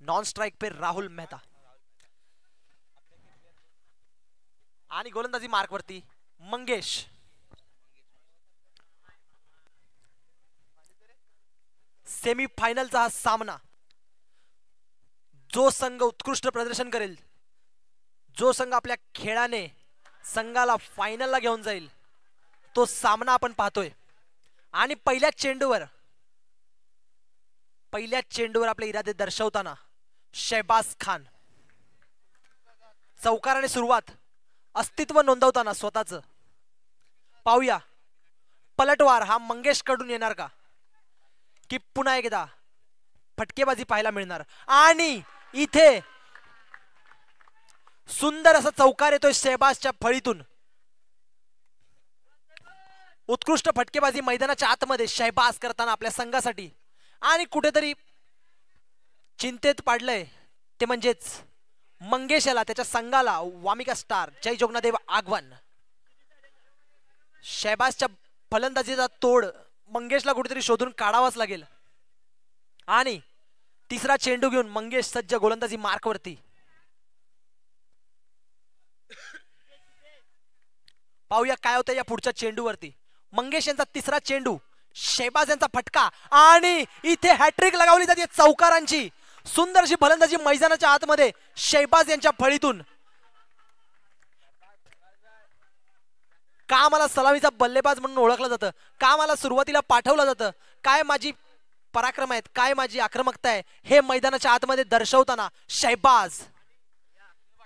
Non strike पे राहुल मेहता आणि गोलंदाजी mark वरती मंगेश. सेमीफायनलचा हा सामना जो संघ उत्कृष्ट प्रदर्शन करेल, जो संघ आपल्या खेळाने संघाला फायनलला घेऊन जाईल, तो सामना आपण पाहतोय. आणि पहिल्या चेंडूवर आपले इरादे दर्शवताना शहबाज खान चौकाराने सुरुवात, अस्तित्व नोंदवताना स्वतःच. पाहूया पलटवार हा मंगेश कडून येणार का, की पुन्हा एकदा फटकेबाजी पाहायला मिळणार. आणि इथे सुंदर असा चौकार येतोय शहबाजच्या फळीतून. उत्कृष्ट फटकेबाजी मैदानाच्या आतमध्ये शहबाज करताना आपल्या संघासाठी. आणि कुठेतरी चिंतेत पाडलंय ते म्हणजेच मंगेश याला, त्याच्या संघाला, वामिका स्टार जय जोगनादेव आगवन. शहबाजच्या फलंदाजीचा तोड मंगेशला कुठेतरी शोधून काढावाच लागेल. आणि तिसरा चेंडू घेऊन मंगेश सज्ज गोलंदाजी मार्कवरती. पाहूया काय होतं या पुढच्या चेंडूवरती. मंगेश यांचा तिसरा चेंडू, शहबाज यांचा फटका आणि इथे हॅट्रिक लगावली जाते चौकारांची. सुंदरशी फलंदाजी मैदानाच्या आतमध्ये शहबाज यांच्या फळीतून. का मला सलामीचा बल्लेबाज म्हणून ओळखलं जातं, का मला सुरुवातीला पाठवलं जातं, काय माझी पराक्रम आहेत, काय माझी आक्रमकता आहे, हे मैदानाच्या आतमध्ये दर्शवताना शहबाज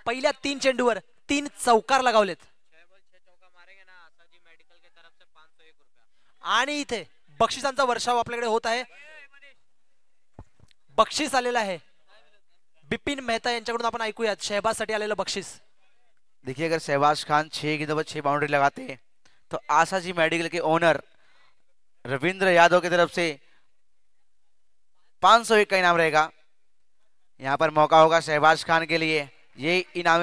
पहिल्या 3 चेंडूवर 3 चौकार लगावलेत. आणि इथे बक्षिसांचा वर्षाव आपल्याकडे होत आहे. बक्षीस आलेलं आहे बिपिन मेहता यांच्याकडून, आपण ऐकूयात शहबाज साठी आलेलं बक्षीस. देखिए, अगर शहबाज खान 6 गेंदों पर 6 बाउंड्री लगाते तो आशा जी मेडिकल के ओनर रविंद्र यादव की तरफ से 501 का इनाम रहेगा. यहाँ पर मौका होगा शहबाज खान के लिए ये इनाम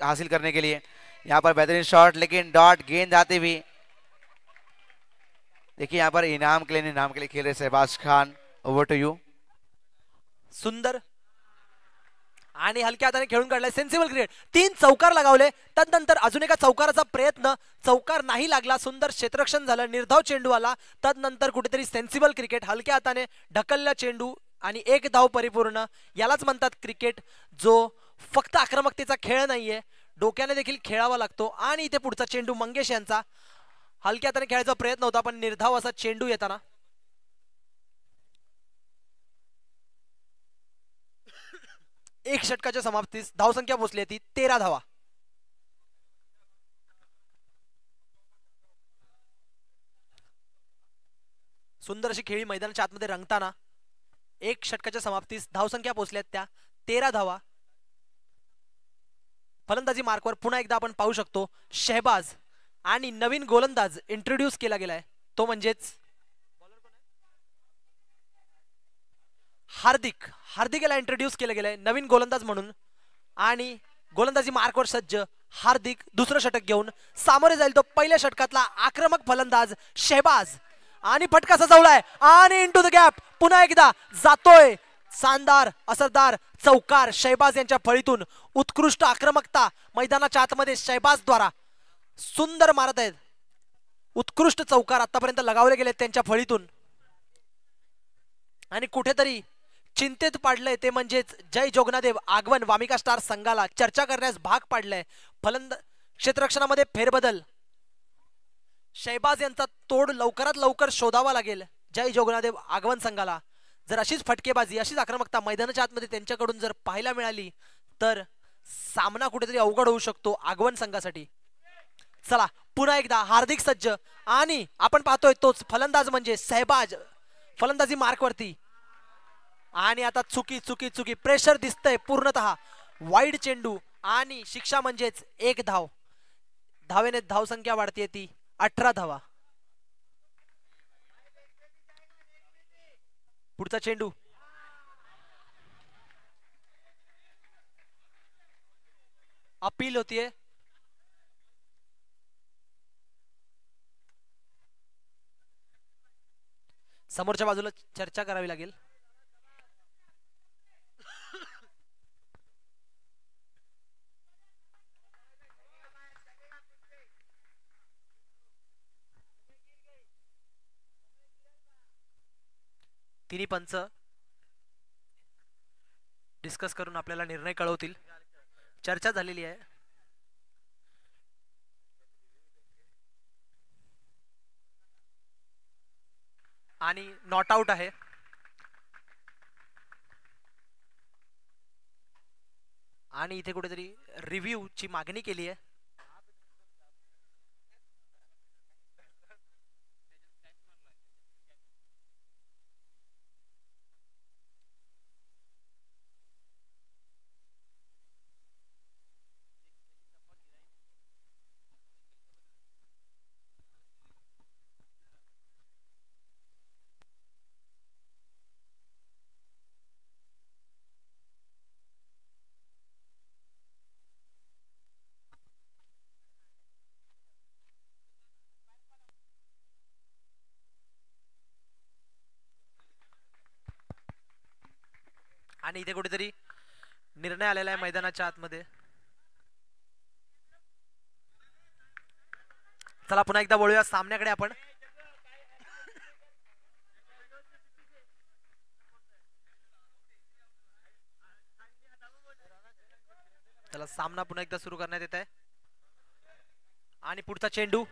हासिल करने के लिए. यहाँ पर बेहतरीन शॉट, लेकिन डॉट गेंद आते भी. देखिए यहाँ पर इनाम के लिए खेल रहे Shahbaz Khan. Over to you. सुंदर आणि हलक्या हाताने खेळून काढलाय, सेन्सिबल क्रिकेट. 3 चौकार लगावले, तदनंतर अजून एका चौकाराचा प्रयत्न, चौकार नाही लागला. सुंदर क्षेत्ररक्षण झालं, निर्धाव चेंडू आला, तदनंतर कुठेतरी सेन्सिबल क्रिकेट, हलक्या हाताने ढकलला चेंडू आणि 1 धाव परिपूर्ण. यालाच म्हणतात क्रिकेट, जो फक्त आक्रमकतेचा खेळ नाहीये, डोक्याने देखील खेळावा लागतो. आणि इथे पुढचा चेंडू मंगेश यांचा, हलक्या हाताने खेळायचा प्रयत्न होता पण निर्धाव असा चेंडू येताना. एक षटकाच्या समाप्तीस धावसंख्या पोहोचली ती 13 धावा. सुंदर अशी खेळी मैदानाच्या आतमध्ये रंगताना एक षटकाच्या समाप्तीस धावसंख्या पोहोचल्यात त्या 13 धावा. फलंदाजी मार्कवर पुन्हा एकदा आपण पाहू शकतो शहबाज आणि नवीन गोलंदाज इंट्रोड्यूस केला गेलाय, तो म्हणजेच हार्दिक याला इंट्रोड्यूस केलं गेलंय नवीन गोलंदाज म्हणून. आणि गोलंदाजी मार्कवर सज्ज हार्दिक दुसरं षटक घेऊन सामोरे जाईल तो पहिल्या षटकातला आक्रमक फलंदाज शहबाज. आणि फटका सजवलाय आणि इनटू द गॅप पुन्हा एकदा जातोय. शानदार असरदार चौकार शहबाज यांच्या फळीतून. उत्कृष्ट आक्रमकता मैदानाच्या आतमध्ये शहबाज द्वारा सुंदर मारत आहेत. उत्कृष्ट चौकार आतापर्यंत लगावले गेले त्यांच्या फळीतून. आणि कुठेतरी चिंतेत पाडलंय ते म्हणजेच जय जोगनादेव आगवन वामिका स्टार संघाला चर्चा करण्यास भाग पाडलंय. क्षेत्ररक्षणामध्ये फेरबदल, शहबाज यांचा तोड लवकरात लवकर शोधावा लागेल जय जोगनादेव आगवन संघाला. जर अशीच फटकेबाजी, अशीच आक्रमकता मैदानाच्या आतमध्ये त्यांच्याकडून जर पाहायला मिळाली तर सामना कुठेतरी अवघड होऊ शकतो आगवन संघासाठी. चला पुन्हा एकदा हार्दिक सज्ज आणि आपण पाहतोय तोच फलंदाज म्हणजे शहबाज फलंदाजी मार्कवरती. आणि आता चुकी प्रेशर दिसतंय पूर्णतः. वाईड चेंडू आणि शिक्षा म्हणजेच 1 धाव. धावेने धावसंख्या वाढते ती 18 धावा. पुढचा चेंडू अपील होतीये. समोरच्या बाजूला चर्चा करावी लागेल. तिन्ही पंच डिस्कस करून आपल्याला निर्णय कळवतील. चर्चा झालेली आहे. आणि नॉट आउट आहे. आणि इथे कुठेतरी रिव्ह्यू ची मागणी केली आहे. आणि इथे कुठेतरी निर्णय आलेला आहे मैदानाच्या आतमध्ये. चला पुन्हा एकदा वळूया सामन्याकडे आपण. चला सामना पुन्हा एकदा सुरू करण्यात येत आहे. आणि पुढचा चेंडू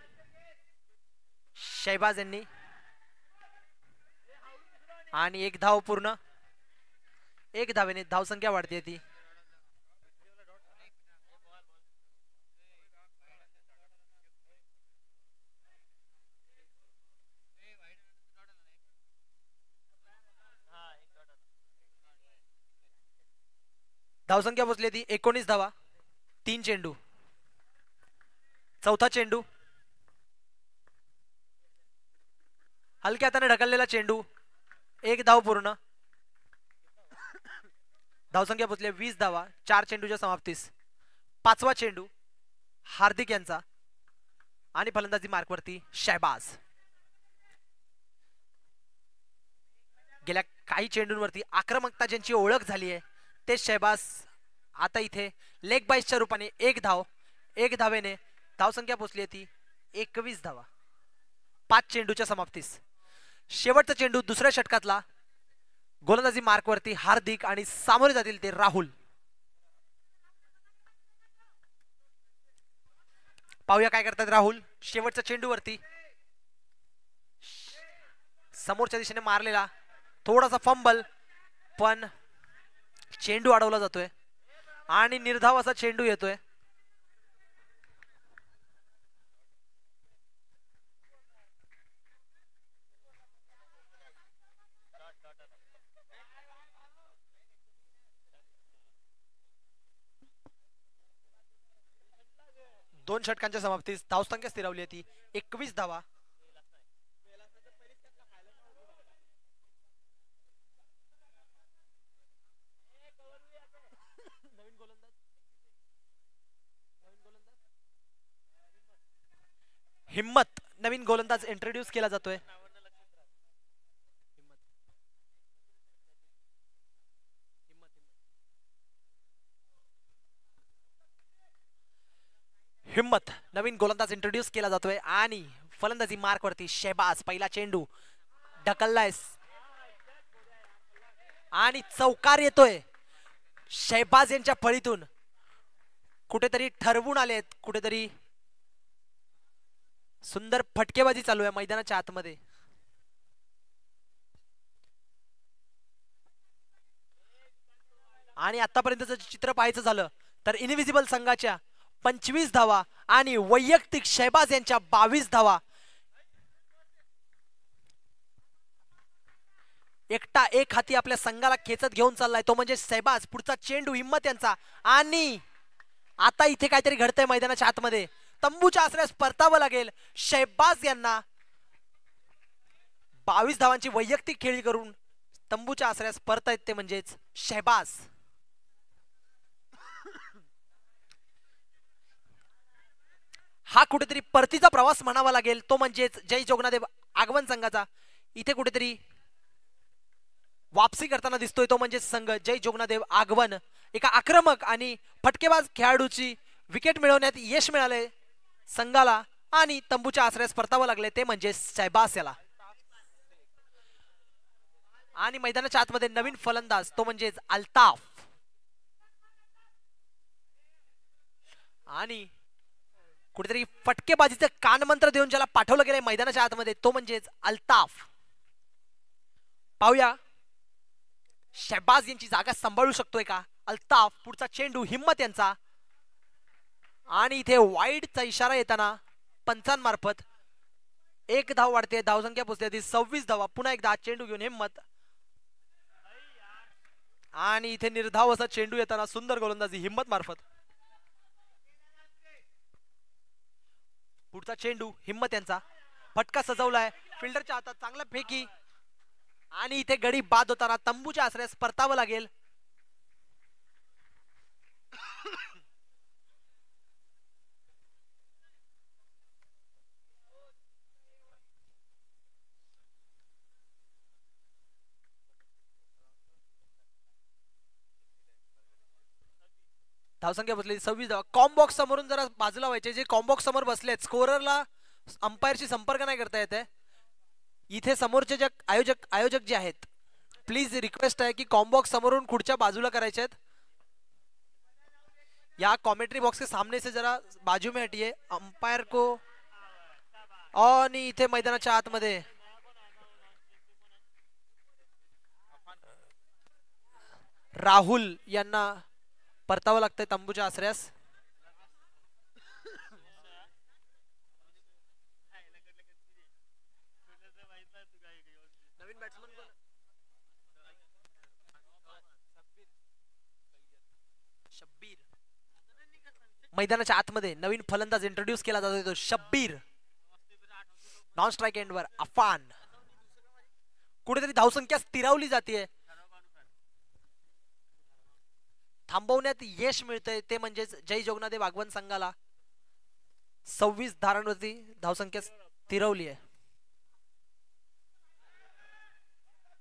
शहबाज यांनी. आणि एक धाव पूर्ण. एक धावेने धावसंख्या वाढते ती. धावसंख्या पोचली ती 19 धावा. 3 चेंडू. चौथा चेंडू हलक्या हाताने ढकललेला चेंडू. एक धाव पूर्ण. धावसंख्या पोचली 20 धावा 4 चेंडूच्या समाप्तीस. पाचवा चेंडू हार्दिक यांचा. आणि फलंदाजी मार्कवरती शहबाज. गेल्या काही चेंडूंवरती आक्रमकता ज्यांची ओळख झाली आहे ते शहबाज आता इथे लेग बाईसच्या रूपाने एक धाव. एक धावेने धावसंख्या पोचली ती 21 धावा 5 चेंडूच्या समाप्तीस. शेवटचा चेंडू दुसऱ्या षटकातला. गोलंदाजी मार्कवरती हार्दिक आणि सामोरे जातील ते राहुल. पाहूया काय करतात राहुल. शेवटच्या चेंडूवरती समोरच्या दिशेने मारलेला थोडासा फंबल, पण चेंडू अडवला जातोय आणि निर्धाव असा चेंडू येतोय. दोन षटकांच्या समाप्तीस धावसंख्या स्थिरावली ती 21 धावा. हिम्मत नवीन गोलंदाज इंट्रोड्यूस केला जातोय. हिम्मत नवीन गोलंदाज इंट्रोड्यूस केला जातोय. आणि फलंदाजी मार्कवरती शहबाज. पहिला चेंडू ढकललाय आणि चौकार येतोय. शहबाज यांच्या फळीतून कुठेतरी ठरवून आलेत. कुठेतरी सुंदर फटकेबाजी चालू आहे मैदानाच्या आतमध्ये. आणि आतापर्यंतचं चित्र पाहायचं झालं तर इनविजिबल संघाच्या 25 धावा आणि वैयक्तिक शहबाज यांच्या 22 धावा. एकटा एक हाती आपल्या संघाला खेचत घेऊन चाललाय तो म्हणजे शहबाज. पुढचा चेंडू हिम्मत यांचा. आणि आता इथे काहीतरी घडतंय मैदानाच्या आतमध्ये. तंबूच्या आसऱ्यास परतावं लागेल शहबाज यांना. 22 धावांची वैयक्तिक खेळी करून तंबूच्या आसऱ्यास परतायत ते म्हणजेच शहबाज. हा कुठेतरी परतीचा प्रवास म्हणावा लागेल तो म्हणजेच जय जोगनादेव आगमन संघाचा. इथे कुठेतरी वापसी करताना दिसतोय तो म्हणजे संघ जय जोगनादेव आगमन. एका आक्रमक आणि फटकेबाज खेळाडूची विकेट मिळवण्यात यश मिळाले संघाला आणि तंबूच्या आसऱ्यास परतावं लागले ते म्हणजे शहबाज याला. आणि मैदानाच्या आतमध्ये नवीन फलंदाज तो म्हणजेच अल्ताफ. आणि कुठेतरी फटकेबाजीचं कानमंत्र देऊन ज्याला पाठवलं गेलंय मैदानाच्या आतमध्ये तो म्हणजेच अल्ताफ. पाहूया शहबाज यांची जागा सांभाळू शकतोय का अल्ताफ. पुढचा चेंडू हिम्मत यांचा आणि इथे वाईडचा इशारा येताना पंचांमार्फत 1 धाव वाढते. धावसंख्या पोहोचते 26 धावा. पुन्हा एकदा चेंडू घेऊन हिम्मत आणि इथे निर्धाव असा चेंडू येताना सुंदर गोलंदाजी हिम्मत मार्फत. पुढचा चेंडू हिम्मत यांचा फटका सजवलाय फिल्डरच्या हातात चांगला फेकी आणि इथे गडी बाद होताना तंबूच्या आसऱ्यास परतावं लागेल. धावसंख्या बसली 26 धावा. कॉम्बॉक्स समोरून जरा बाजूला व्हायचे. जे कॉम्बॉक्स समोर बसलेत स्कोररला अंपायरशी संपर्क नाही करता येते. इथे समोरचे जे आयोजक जे आहेत प्लीज रिक्वेस्ट आहे की कॉम्बॉक्स समोरून खुर्च्या बाजूला करायचे आहेत. या कॉमेंट्री बॉक्स के सामने से जरा बाजू में हटिए अंपायर को. आणि इथे मैदानाच्या आतमध्ये राहुल यांना परतावं लागतंय तंबूच्या आसऱ्यास. नवीन बॅट्समन शब्बीर मैदानाच्या आतमध्ये नवीन फलंदाज इंट्रोड्यूस केला जातो तो शब्बीर. नॉन स्ट्राइक एंडवर अफान. कुठेतरी धावसंख्या स्थिरावली जाते. थांबवण्यात यश मिळतंय ते म्हणजेच जय जोगनादेव आगवण संघाला 26 धारांवरती धावसंख्या स्थिरवली आहे.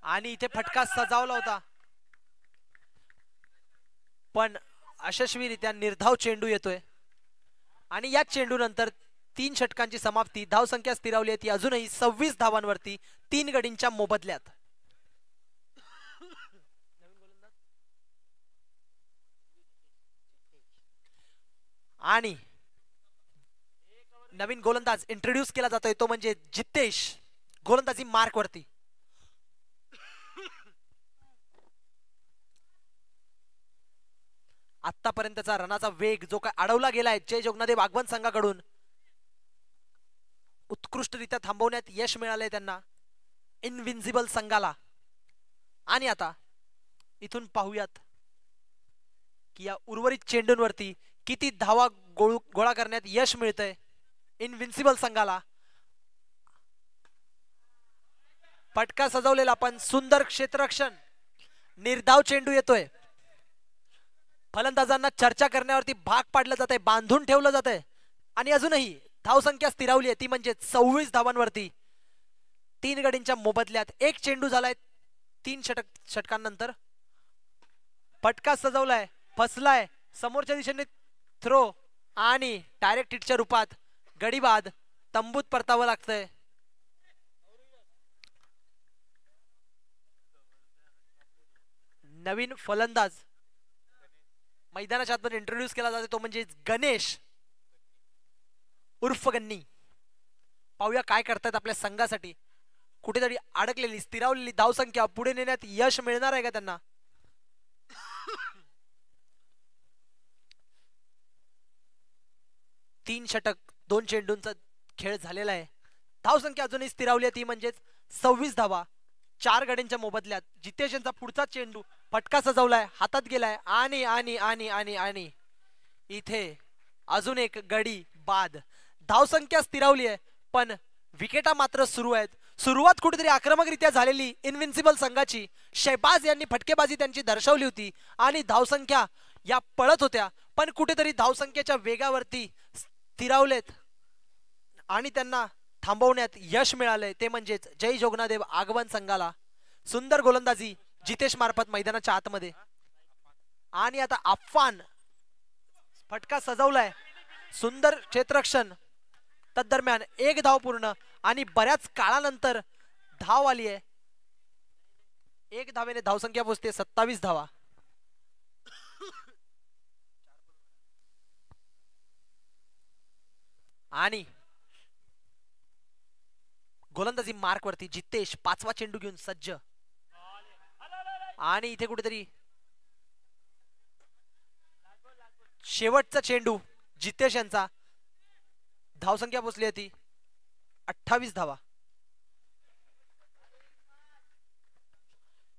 आणि इथे फटका सजावला होता पण यशस्वीरित्या निर्धाव चेंडू येतोय आणि या चेंडू नंतर 3 षटकांची समाप्ती. धावसंख्या स्थिरावली आहे ती अजूनही 26 धावांवरती 3 गडींच्या मोबदल्यात. आणि नवीन गोलंदाज इंट्रोड्यूस केला जातोय तो म्हणजे जितेश. गोलंदाजी मार्क वरती. आतापर्यंतचा रनाचा वेग जो काय अडवला गेलाय जय जोगनादेव आगवण संघाकडून उत्कृष्टरित्या थांबवण्यात यश मिळालंय त्यांना इनविन्सिबल संघाला. आणि आता इथून पाहूयात की या उर्वरित चेंडूंवरती किती धावा गोळा करण्यात यश मिळतंय इनविन्सिबल संघाला. फटका सजवलेला पण सुंदर क्षेत्ररक्षण. निर्धाव चेंडू येतोय. फलंदाजांना चर्चा करण्यावरती भाग पाडलं जातंय बांधून ठेवलं जातंय आणि अजूनही धावसंख्या स्थिरावली आहे ती म्हणजे 26 धावांवरती 3 गडींच्या मोबदल्यात. 1 चेंडू झालाय 3 षटकांनंतर. फटका सजवलाय फसलाय समोरच्या दिशेने थ्रो आणि डायरेक्ट हिटच्या रूपात गडी बाद. तंबूत परतावं लागतंय. नवीन फलंदाज मैदानाच्या आतमध्ये इंट्रोड्यूस केला जातो तो म्हणजे गणेश उर्फ गन्नी. पाहूया काय करतायत आपल्या संघासाठी. कुठेतरी अडकलेली स्थिरावलेली धावसंख्या पुढे नेण्यात यश मिळणार आहे का त्यांना. तीन षटक 2 चेंडूंचा खेळ झालेला आहे. धावसंख्या अजूनही स्थिरावली आहे ती म्हणजेच 26 धावा 4 गड्यांच्या मोबदल्यात. जितेश यांचा पुढचा चेंडू फटका सजवलाय हातात गेलाय आणि आणि आणि आणि आणि इथे अजून एक गडी बाद. धावसंख्या स्थिरावली आहे पण विकेटा मात्र सुरू आहेत. सुरुवात कुठेतरी आक्रमकरित्या झालेली इनविन्सिबल संघाची. शहबाज यांनी फटकेबाजी त्यांची दर्शवली होती आणि धावसंख्या या पळत होत्या पण कुठेतरी धावसंख्येच्या वेगावरती स्थिरावलेत आणि त्यांना थांबवण्यात यश मिळालंय ते म्हणजेच जय जोगनादेव आगवण संघाला. सुंदर गोलंदाजी जितेश मार्फत मैदानाच्या आतमध्ये. आणि आता अफान फटका सजवलाय सुंदर क्षेत्ररक्षण. तदरम्यान 1 धाव पूर्ण आणि बऱ्याच काळानंतर धाव आली आहे. एक धावेने धावसंख्या पोहोचते 27 धावा. आणि गोलंदाजी मार्क वरती जितेश 5वा चेंडू घेऊन सज्ज. आणि इथे कुठेतरी शेवटचा चेंडू जितेश यांचा. धावसंख्या पोचली होती 28 धावा.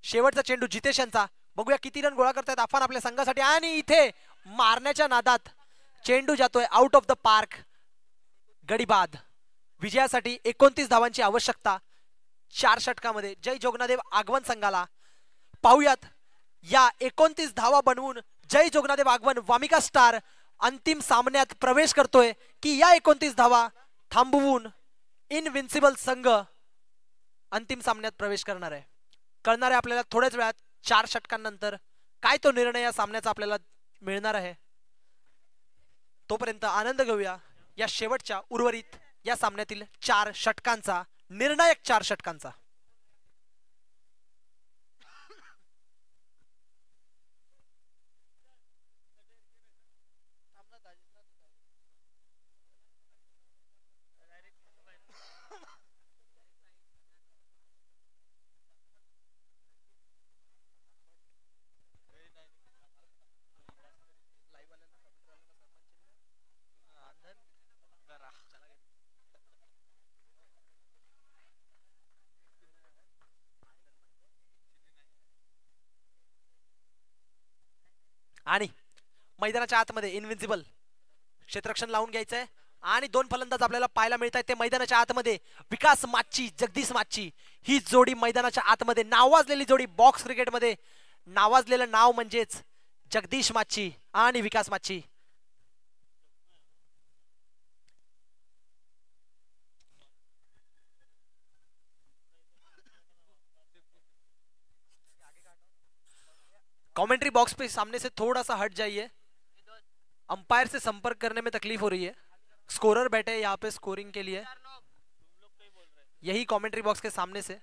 शेवटचा चेंडू जितेश यांचा. बघूया किती रन गोळा करतायत अफान आपल्या संघासाठी. आणि इथे मारण्याच्या नादात चेंडू जातोय आउट ऑफ द पार्क. गडी बाद. विजयासाठी 29 धावांची आवश्यकता 4 षटकामध्ये जय जोगनादेव आगवण संघाला. पाहूयात या 29 धावा बनवून जय जोगनादेव आगवण वामिका स्टार अंतिम सामन्यात प्रवेश करतोय की या 29 धावा थांबवून इनविन्सिबल संघ अंतिम सामन्यात प्रवेश करणार आहे. कळणार आहे आपल्याला थोड्याच वेळात. 4 षटकांनंतर काय तो निर्णय या सामन्याचा आपल्याला मिळणार आहे. तोपर्यंत आनंद घेऊया या शेवटच्या उर्वरित या सामन्यातील 4 षटकांचा, निर्णायक 4 षटकांचा. आणि मैदानाच्या आतमध्ये इनविन्सिबल क्षेत्ररक्षण लावून घ्यायचंय. आणि 2 फलंदाज आपल्याला पाहायला मिळत आहेत ते मैदानाच्या आतमध्ये. विकास माची, जगदीश माची ही जोडी मैदानाच्या आतमध्ये. नावाजलेली जोडी बॉक्स क्रिकेटमध्ये. नावाजलेलं नाव म्हणजेच जगदीश माची आणि विकास माची. कमेंट्री बॉक्स पे सामने से थोड़ा सा हट जाइए. अंपायर से संपर्क करने में तकलीफ हो रही है. स्कोरर बैठे यहाँ पे स्कोरिंग के लिए. यही कमेंट्री बॉक्स के सामने से.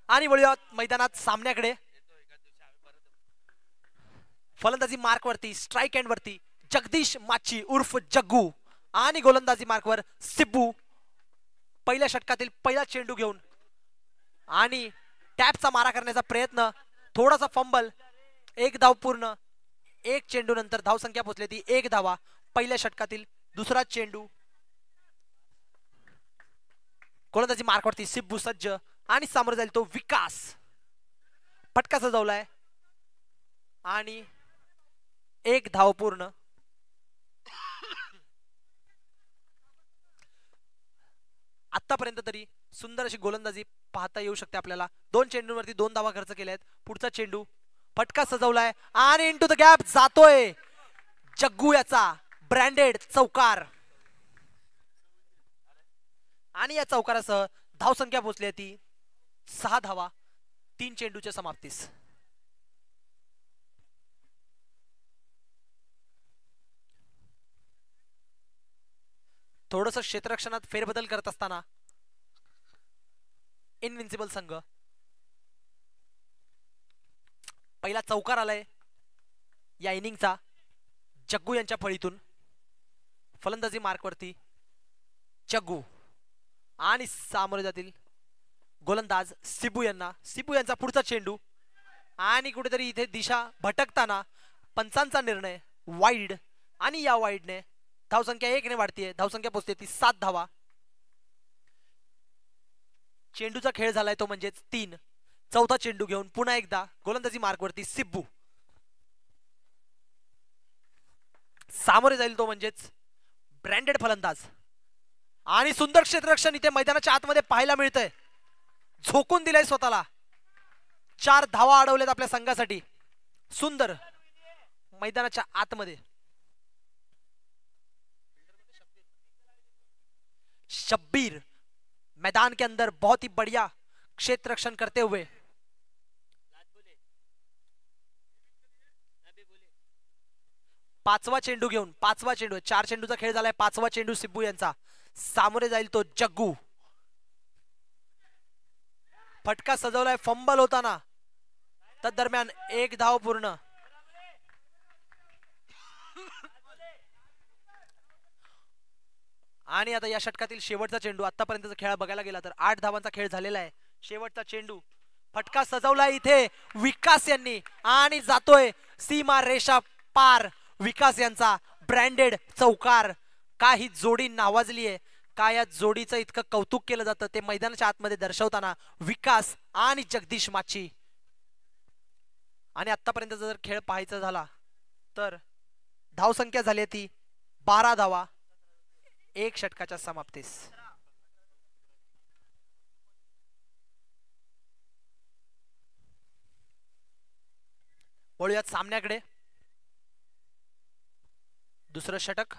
आणि वळूया मैदानात सामन्याकडे. फलंदाजी मार्क वरती, स्ट्राइक एंड वरती जगदीश माची उर्फ जग्गू. आणि गोलंदाजी मार्कवर सिब्बू. पहिल्या षटकातील पहिला चेंडू घेऊन आणि टॅपचा मारा करण्याचा प्रयत्न. थोडासा फंबल. 1 धाव पूर्ण. 1 चेंडू नंतर धावसंख्या पोहोचली ती 1 धावा. पहिल्या षटकातील दुसरा चेंडू. गोलंदाजी मार्कवरती सिब्बू सज्ज. आणि सामोर जाईल तो विकास. फटका सजवलाय आणि 1 धाव पूर्ण. आतापर्यंत तरी सुंदर अशी गोलंदाजी पाहता येऊ शकते आपल्याला. 2 चेंडूंवरती 2 धावा खर्च केल्यात. पुढचा चेंडू फटका सजवलाय आणि इनटू द गॅप जातोय जग्गू याचा ब्रँडेड चौकार. आणि या चौकारासह धावसंख्या पोहोचली ती 6 धावा 3 चेंडूच्या समाप्तीस. थोडस क्षेत्ररक्षणात फेरबदल करत असताना इनविन्सिबल संघ. पहिला चौकार आलाय या इनिंगचा जग्गू यांच्या फळीतून. फलंदाजी मार्कवरती जग्गू आणि सामोरे जातील गोलंदाज सिब्बू यांना. सिब्बू यांचा पुढचा चेंडू आणि कुठेतरी इथे दिशा भटकताना पंचांचा निर्णय वाईड. आणि या वाईडने धावसंख्या 1 ने वाढतीये. धावसंख्या पोहोचते ती 7 धावा. चेंडूचा खेळ झालाय तो म्हणजेच 3. चौथा चेंडू घेऊन पुन्हा एकदा गोलंदाजी मार्कवरती सिब्बू. सामोरे जाईल तो म्हणजेच ब्रँडेड फलंदाज. आणि सुंदर क्षेत्ररक्षण इथे मैदानाच्या आतमध्ये पाहायला मिळतंय. झोकून दिलाय स्वतःला. 4 धावा अडवल्यात आपल्या संघासाठी. सुंदर मैदानाच्या आतमध्ये. शब्बीर मैदान के अंदर बहुत ही बढ़िया क्षेत्र रक्षण करते हुए पाचवा चेंडू घेऊन, पाचवा चेंडू, 4 चेंडूचा खेळ झालाय, पाचवा चेंडू सिब्बू यांचा, सामोरे जाईल तो जग्गू. फटका सजवलाय फंबल होताना, दरम्यान 1 धाव पूर्ण. आणि आता या षटकातील शेवटचा चेंडू, आतापर्यंतचा खेळ बघायला गेला तर 8 धावांचा खेळ झालेला आहे. शेवटचा चेंडू, फटका सजवलाय इथे विकास यांनी आणि जातोय सीमा रेषा पार. विकास यांचा ब्रँडेड चौकार. काही जोडी नावाजली आहे, काय या जोडीचं इतकं कौतुक केलं जातं ते मैदानाच्या आतमध्ये दर्शवताना विकास आणि जगदीश माची. आणि आतापर्यंत जर खेळ पाहायचा झाला तर धावसंख्या झाली ती 12 धावा 1 षटकाच्या समाप्तीस. वळूयात सामन्याकडे. दुसरं षटक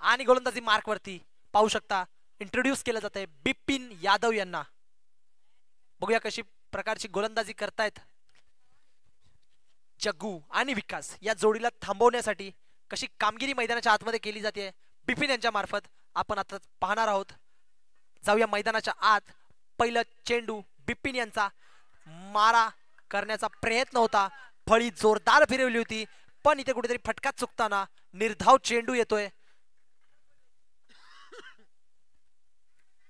आणि गोलंदाजी मार्क वरती पाहू शकता इंट्रोड्यूस केलं जात आहे बिपिन यादव यांना. बघूया कशी प्रकारची गोलंदाजी करतायत जग्गू आणि विकास. या जोडीला थांबवण्यासाठी कशी कामगिरी मैदानाच्या आतमध्ये केली जाते बिपिन यांच्या मार्फत आपण आता पाहणार आहोत. जाऊया मैदानाच्या आत. पहिलं चेंडू बिपिन यांचा, मारा करण्याचा प्रयत्न होता, फळी जोरदार फिरवली होती, पण इथे कुठेतरी फटका चुकताना निर्धाव चेंडू येतोय.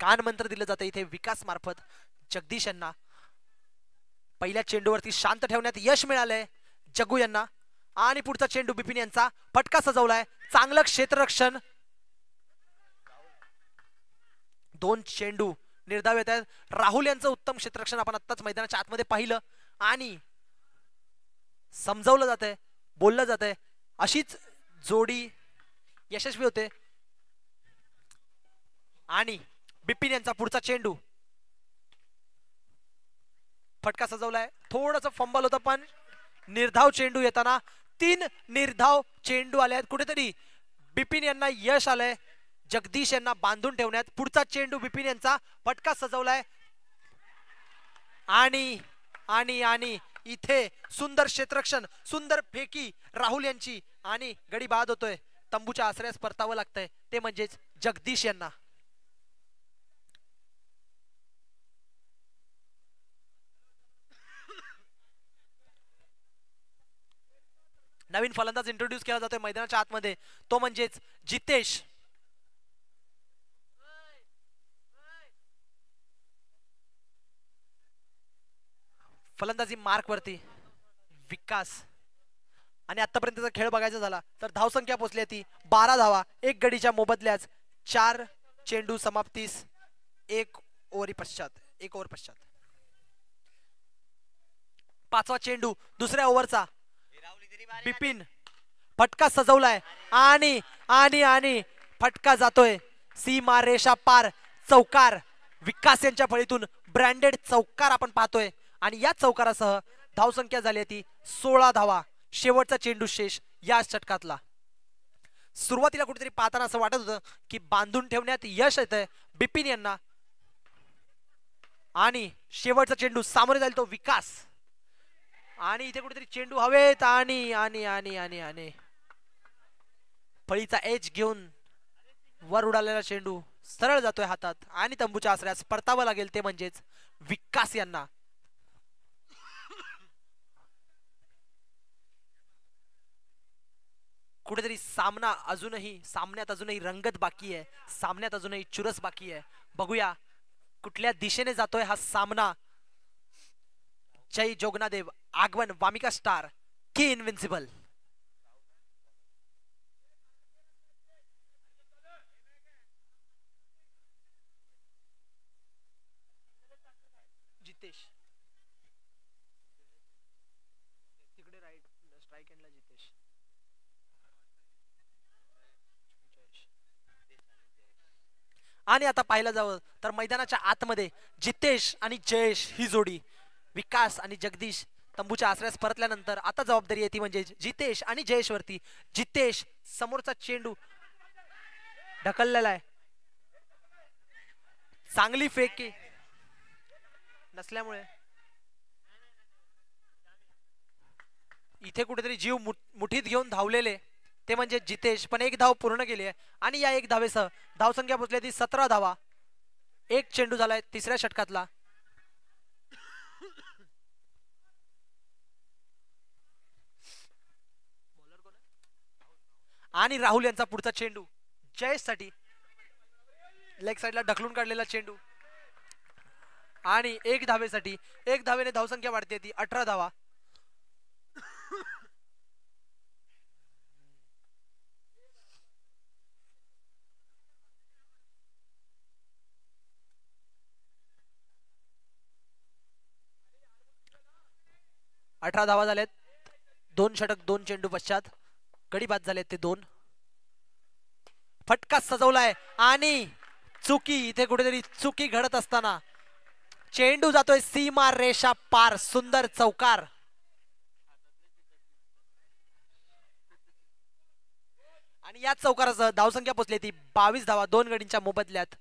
कान मंत्र दिलं जातं इथे विकास मार्फत जगदीश यांना. पहिल्या चेंडूवरती शांत ठेवण्यात यश मिळालंय जग्गू यांना. आणि पुढचा चेंडू बिपिन यांचा, फटका सजवलाय, चांगलं क्षेत्ररक्षण. 2 चेंडू निर्धाव येत आहेत. राहुल यांचं उत्तम क्षेत्ररक्षण आपण आत्ताच मैदानाच्या आतमध्ये पाहिलं आणि समजावलं जातंय, बोललं जातंय अशीच जोडी यशस्वी होते. आणि बिपिन यांचा पुढचा चेंडू, फटका सजवलाय, थोडंसं फंबल होतं पण निर्धाव चेंडू येताना 3 निर्धाव चेंडू आले आहेत. कुठेतरी बिपिन यांना यश आलंय जगदीश यांना बांधून ठेवण्यात. पुढचा चेंडू बिपिन यांचा, फटका सजवलाय आणि आणि आणि इथे सुंदर क्षेत्ररक्षण, सुंदर फेकी राहुल यांची आणि गडी बाद होतोय. तंबूच्या आश्रयास परतावं लागतंय ते म्हणजेच जगदीश यांना. नवीन फलंदाज इंट्रोड्यूस केला जातोय मैदानाच्या आतमध्ये, तो म्हणजेच जितेश. फलंदाजी मार्क वरती विकास. आणि आतापर्यंतचा खेळ बघायचा झाला तर धावसंख्या पोहोचली ती 12 धावा 1 गडीच्या मोबदल्याच. 4 चेंडू समाप्तीस 1 ओव्हर पश्चात. पाचवा चेंडू दुसऱ्या ओव्हरचा, बिपिन, फटका सजवलाय आणि आणि आणि फटका जातोय सीमा रेषा पार. चौकार विकास यांच्या फळीतून ब्रँडेड चौकार आपण पाहतोय. आणि या चौकारासह धावसंख्या झाली ती 16 धावा. शेवटचा चेंडू शेष या षटकातला. सुरुवातीला कुठेतरी पाहताना असं वाटत होतं की बांधून ठेवण्यात यश येतंय बिपिन यांना. आणि शेवटचा चेंडू सामोरे जाईल तो विकास. आणि इथे कुठेतरी चेंडू हवेत आणि आणि आणि आणि आणि फळीचा एज घेऊन वर उडालेला चेंडू सरळ जातोय हातात आणि तंबूच्या आश्रयास परतावं लागेल ते म्हणजेच विकास यांना. कुठेतरी सामन्यात अजूनही रंगत बाकी आहे, सामन्यात अजूनही चुरस बाकी आहे. बघूया कुठल्या दिशेने जातोय हा सामना. जय जोगनादेव, आगवन, वामिका स्टार, की इनविन्सिबल. जितेश तिकडे राईट स्ट्राइक एंडला जितेश. आणि आता पाहिलं जावं तर मैदानाच्या आतमध्ये जितेश आणि जयेश ही जोडी, विकास आणि जगदीश तंबूच्या आश्रयास परतल्यानंतर आता जबाबदारी येते म्हणजे जितेश आणि जयेश वरती. जितेश समोरचा चेंडू ढकललेला आहे, चांगली फेक नसल्यामुळे इथे कुठेतरी जीव मुठीत घेऊन धावलेले ते म्हणजे जितेश, पण एक धाव पूर्ण केली आहे आणि या एक धावेसह धावसंख्या पोहोचली ती 17 धावा. एक चेंडू झालाय तिसऱ्या षटकातला. आणि राहुल यांचा पुढचा चेंडू जयेश साठी, लेग साइडला ढकलून काढलेला चेंडू आणि एक धावेसाठी, एक धावेने धावसंख्या वाढते ती 18 धावा. अठरा धावा झालेत. 2 षटक 2 चेंडू पश्चात गडी बाद झालेत ते 2. फटका सजवलाय आणि चुकी, इथे कुठेतरी चुकी घडत असताना चेंडू जातोय सीमा रेषा पार. सुंदर चौकार. आणि या चौकारासह धावसंख्या पोहोचली ती 22 धावा 2 गडींच्या मोबदल्यात.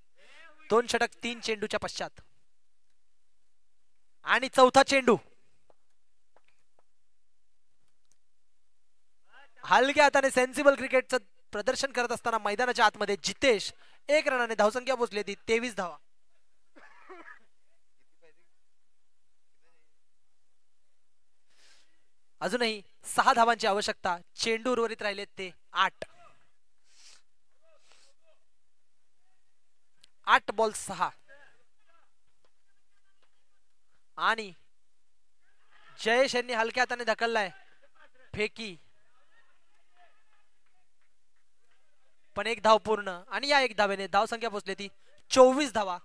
2 षटक 3 चेंडूच्या पश्चात. आणि चौथा चेंडू हलक्या हाताने सेन्सिबल क्रिकेटचं प्रदर्शन करत असताना मैदानाच्या आतमध्ये जितेश 1 रनाने धावसंख्या पोहोचली ती 23 धावा. अजूनही 6 धावांची आवश्यकता. चेंडू उर्वरित राहिलेत ते 8. 8 बॉल 6. आणि जयेश यांनी हलक्या हाताने ढकललाय फेकी, पण एक धाव पूर्ण. आणि या एक धावेने धावसंख्या पोहोचली ती 24 धावा.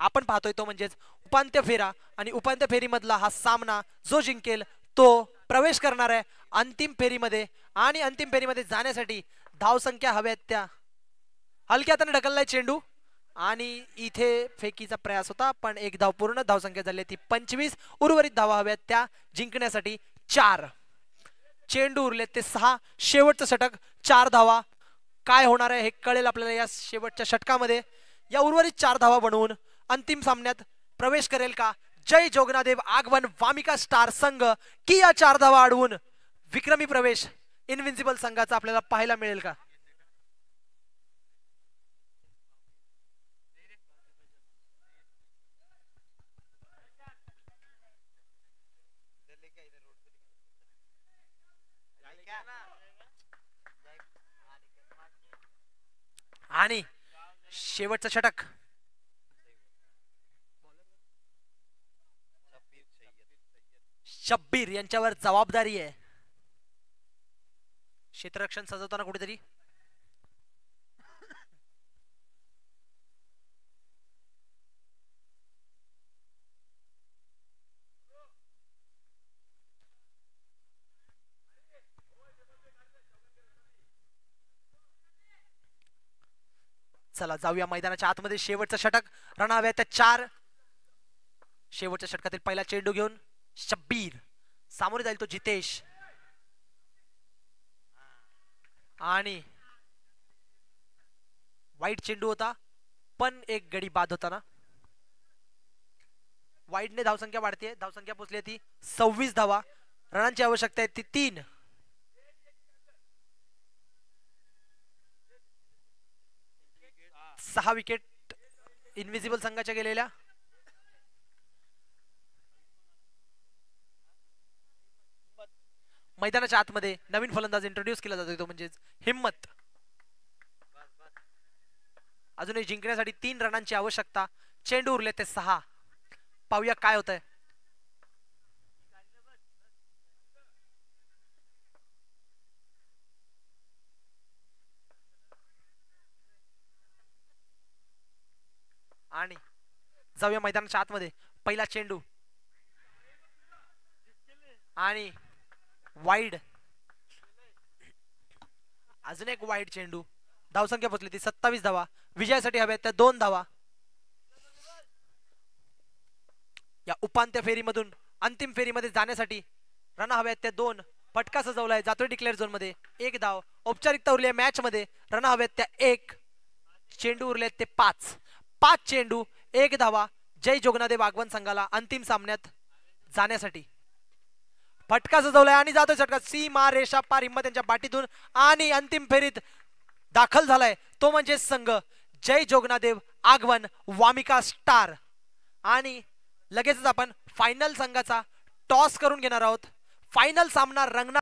आपण पाहतोय तो म्हणजेच उपांत्य फेरा, आणि उपांत्य फेरीमधला हा सामना जो जिंकेल तो प्रवेश करणार आहे अंतिम फेरीमध्ये. आणि अंतिम फेरीमध्ये जाण्यासाठी धावसंख्या हव्यात त्या. हलक्या हाताने ढकललाय चेंडू आणि इथे फेकीचा प्रयास होता, पण एक धाव पूर्ण. धावसंख्या झाली ती 25. उर्वरित धावा हव्यात त्या जिंकण्यासाठी 4. चेंडू उरले ते 6. शेवटचं षटक 4 धावा. काय होणार आहे हे कळेल आपल्याला या शेवटच्या षटकामध्ये. या उर्वरित 4 धावा बनवून अंतिम सामन्यात प्रवेश करेल का जय जोगनादेव आगवन वामिका स्टार संघ, की या 4 धावा अडवून विक्रमी प्रवेश इनविन्सिबल संघाचा आपल्याला पाहायला मिळेल का? आणि शेवटचं षटक शब्बीर यांच्यावर जबाबदारी आहे. क्षेत्ररक्षण सजवताना कुठेतरी चला जाऊया मैदानाच्या आतमध्ये. शेवटचं षटक रणाव्या त्या 4. शेवटच्या षटकातील पहिला चेंडू घेऊन शब्बीर सामोरे जाईल तो जितेश. आणि वाईट चेंडू होता, पण एक गडी बाद होता ना. वाईटने धावसंख्या वाढते. धावसंख्या पोहोचली ती 26 धावा. रनांची आवश्यकता आहे ती 3. सहा विकेट इनविजिबल संघाच्या गेलेल्या. मैदानाच्या आतमध्ये नवीन फलंदाज इंट्रोड्यूस केला जातो तो म्हणजेच हिम्मत. अजूनही जिंकण्यासाठी 3 रनांची आवश्यकता. चेंडू उरले ते 6. पाहूया काय होतंय. आणि जाऊया मैदानाच्या आतमध्ये. पहिला चेंडू आणि वाईड. अजून एक वाईड चेंडू. धावसंख्या पोहोचली ती 27 धावा. विजयासाठी हव्या त्या 2 धावा. या उपांत्य फेरीमधून अंतिम फेरीमध्ये जाण्यासाठी रन हव्यात त्या 2. फटका सजवलाय, जातोय डिक्लेअर झोन मध्ये. 1 धाव. औपचारिकता उरली मॅच मध्ये. रन हव्यात त्या 1. चेंडू उरलेत ते 5. 5 चेंडू 1 धावा. जय जोगनादेव आगवन संघाला अंतिम सामन्यात जाण्यासाठी फटका सजवलाय आणि जातोय झटका सीमा रेषा पार हिम्मत त्यांच्या बाटीतून आणि अंतिम फेरीत दाखल झालाय तो म्हणजे संघ जय जोगनादेव आगवन वामिका स्टार. आणि लगेचच आपण फायनल संघाचा टॉस करून घेणार आहोत. फायनल सामना रंगणार